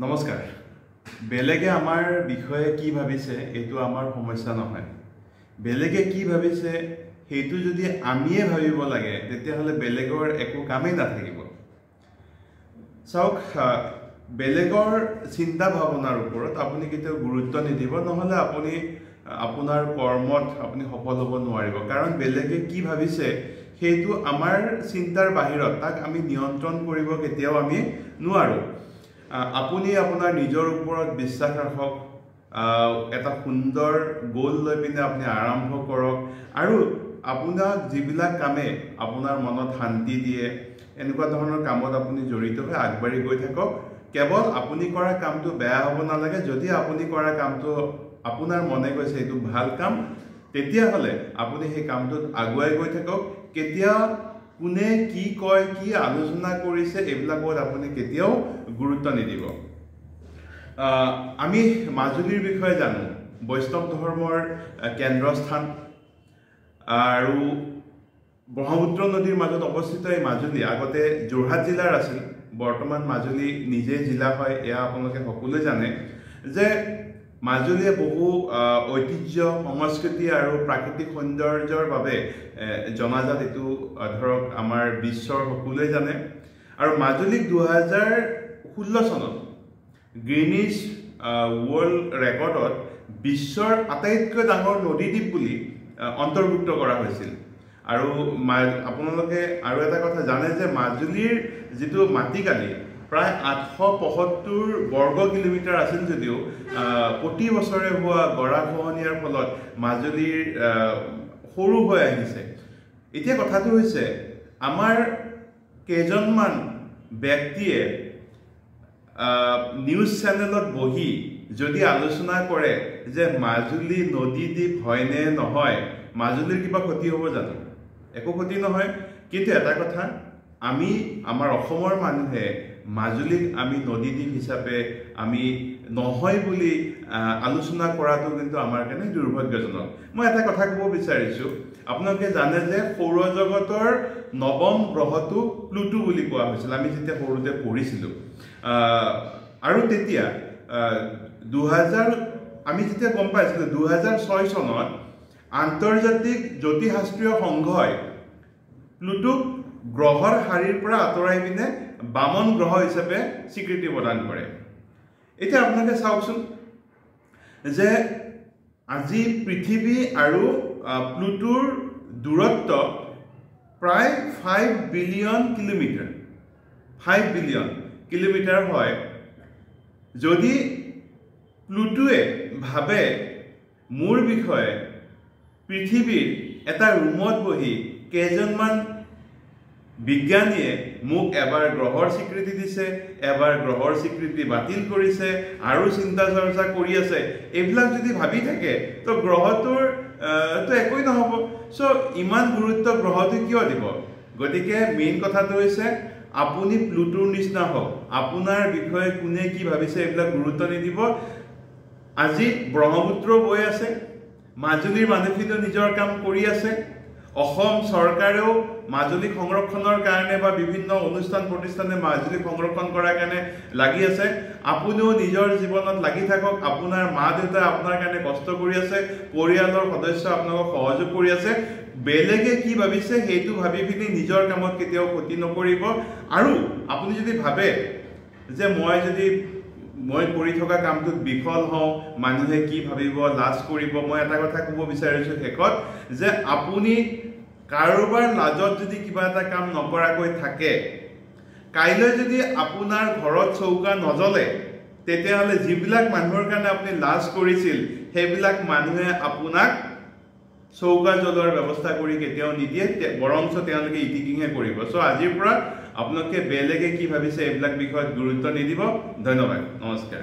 নমস্কাৰ বেলেগে আমাৰ বিষয়ে কি ভাবিছে এটো আমাৰ সমস্যা নহয় বেলেগে কি ভাবিছে হেতু যদি আমিয়ে ভাবিব লাগে তেতিয়া হলে বেলেগৰ একো কামেই নাথাকিব চাওক বেলেগৰ চিন্তা ভাৱনাৰ ওপৰত আপুনি কেতিয়াও গুৰুত্ব নিদিব নহলে আপুনি আপোনাৰ কৰ্মত আপুনি সফল হ'ব নোৱাৰিব কাৰণ বেলেগে কি ভাবিছে হেতু আমাৰ চিন্তাৰ বাহিৰত তাক আমি নিয়ন্ত্ৰণ কৰিব কেতিয়াও আমি নোৱাৰো আপুনি আপোনাৰ নিজৰ ওপৰত বিশ্বাস ৰাখক এটা সুন্দৰ গোল লৈ পিনে আপুনি আৰম্ভ কৰক আৰু আপোনাক যিবিলাক কামে আপোনাৰ মনত শান্তি দিয়ে এনেকুৱা ধৰণৰ কামত আপুনি জড়িত হৈ আগবাঢ়ি গৈ থাকক কেৱল আপুনি কৰা কামটো বেয়া হ'ব নালাগে যদি আপুনি কৰা কামটো আপোনাৰ মনে কৈছে এটো ভাল কাম তেতিয়া হলে আপুনি সেই কামটোত আগুৱাই গৈ থাকক কেতিয়া কোনে কি কয় কি আলোচনা কৰিছে এইবিলাকত আপুনি কেতিয়াও গুৰুত্ব নিদিব আমি মাজুলীৰ বিষয়ে জানো বৈষ্ণৱ ধৰ্মৰ কেন্দ্ৰস্থান আৰু ব্ৰহ্মপুত্ৰ নদীৰ মাজত অৱস্থিত এই মাজুলী আগতে যোৰহাট জিলাৰ আছিল বৰ্তমান মাজুলী নিজে জিলা হয় এয়া আপোনালোকে সকলোৱে জানে যে মাজুলীয়ে বহু ঐতিহ্য সংস্কৃতি আৰু প্ৰাকৃতিক সৌন্দৰ্যৰ বাবে জনাজাত এটো ধৰক আমাৰ বিশ্বৰ সকলোৱে জানে আৰু মাজুলীক 2016 চনত গ্ৰীনিছ ৱৰ্ল্ড ৰেকৰ্ডত বিশ্বৰ আটাইতকৈ ডাঙৰ নদীদ্বীপ বুলি অন্তৰ্ভুক্ত কৰা হৈছিল আৰু আপোনালোকে আৰু এটা কথা জানে যে মাজুলীৰ যেটো মাটিকালি প্ৰায় 875 বৰ্গ কিলোমিটাৰ আছিল যদিও প্ৰতি বছৰে হোৱা গৰাখহনীয়াৰ ফলত মাজুলীৰ সৰু হৈ আহিছে এতিয়া কথাটো হৈছে আমাৰ কেজনমান ব্যক্তিয়ে নিউজ চেনেলত বহি যদি আলোচনা কৰে যে মাজুলী নদীদ্বীপ হয়নে নহয় মাজুলীৰ কিবা ক্ষতি হ'ব জানো একো ক্ষতি নহয় কিন্তু এটা কথা আমি আমাৰ অসমৰ মানুহে মাজুলীক আমি নদীদ্বীপ হিচাপে আমি নহয় বুলি আলোচনা কৰাটো কিন্তু আমাৰ কাৰণে দুৰ্ভাগ্যজনক মই এটা কথা ক'ব বিচাৰিছো আপোনালোকে জানে যে সৌৰজগতৰ নৱম গ্ৰহটো প্লুটো বুলি কোৱা হৈছিল আমি যেতিয়া সৰুতে পঢ়িছিলো আৰু তেতিয়া 2000 আমি যেতিয়া গম পাইছিলো 2006 চনত আন্তৰ্জাতিক জ্যোতিষশাস্ত্ৰীয় সংঘই প্লুটোক গ্ৰহৰ শাৰীৰ পৰা আঁতৰাই পিনে বামন গ্ৰহ হিচাপে স্বীকৃতি প্ৰদান কৰে এতিয়া আপোনালোকে চাওকচোন যে আজি পৃথিৱী আৰু প্লুটোৰ দূৰত্ব প্ৰায় 5 বিলিয়ন কিলোমিটাৰ 5 বিলিয়ন কিলোমিটাৰ হয় যদি প্লুটোৱে ভাবে মোৰ বিষয়ে পৃথিৱীৰ এটা ৰুমত বহি কেজনমান বিজ্ঞানীয়ে মোক এবাৰ গ্ৰহৰ স্বীকৃতি দিছে এবাৰ গ্ৰহৰ স্বীকৃতি বাতিল কৰিছে আৰু চিন্তা চৰ্চা কৰি আছে এইবিলাক যদি ভাবি থাকে তো গ্ৰহটোৰ তো একোই নহব সো ইমান গুৰুত্ব গ্ৰহটো কিয় দিব গতিকে মেইন কথাটো হৈছে আপুনি প্লুটোৰ নিচিনা হওক আপোনাৰ বিষয়ে কোনে কি ভাবিছে এইবিলাক গুৰুত্ব নিদিব আজি ব্ৰহ্মপুত্ৰ বৈ আছে মাজুলীৰ মানুহখিনিও নিজৰ কাম কৰি আছে অসম চৰকাৰেও মাজুলী সংৰক্ষণৰ কাৰণে বা বিভিন্ন অনুষ্ঠান প্ৰতিষ্ঠানে মাজুলী সংৰক্ষণ কৰাৰ কাৰণে লাগি আছে আপুনিও নিজৰ জীৱনত লাগি থাকক আপোনাৰ মা দেউতা আপোনাৰ কাৰণে কষ্ট কৰি আছে পৰিয়ালৰ সদস্য আপোনাক সহযোগ কৰি আছে বেলেগে কি ভাবিছে হেতু ভাবি পিনি নিজৰ কামত কেতিয়াও ক্ষতি নকৰিব আৰু আপুনি যদি ভাবে যে মই কৰি থকা কামটোত বিফল হওঁ মানুহে কি ভাবিব লাজ কৰিব মই এটা কথা ক'ব বিচাৰিছো হেকত যে আপুনি কাৰোবাৰ লাজত যদি কিবা এটা কাম নকৰাকৈ থাকে কাইলৈ যদি আপোনাৰ ঘৰত চৌকা নজ্বলে তেতিয়াহলে যিবিলাক মানুহৰ কাৰণে আপুনি লাজ কৰিছিল সেইবিলাক মানুহে আপোনাক চৌকা জ্বলোৱাৰ ব্যৱস্থা কৰি কেতিয়াও নিদিয়ে বৰংচ তেওঁলোকে ইটিকিংহে কৰিব সো আজিৰ পৰা আপোনালোকে বেলেগে কি ভাবিছে এইবিলাক বিষয়ত গুৰুত্ব নিদিব ধন্যবাদ নমস্কাৰ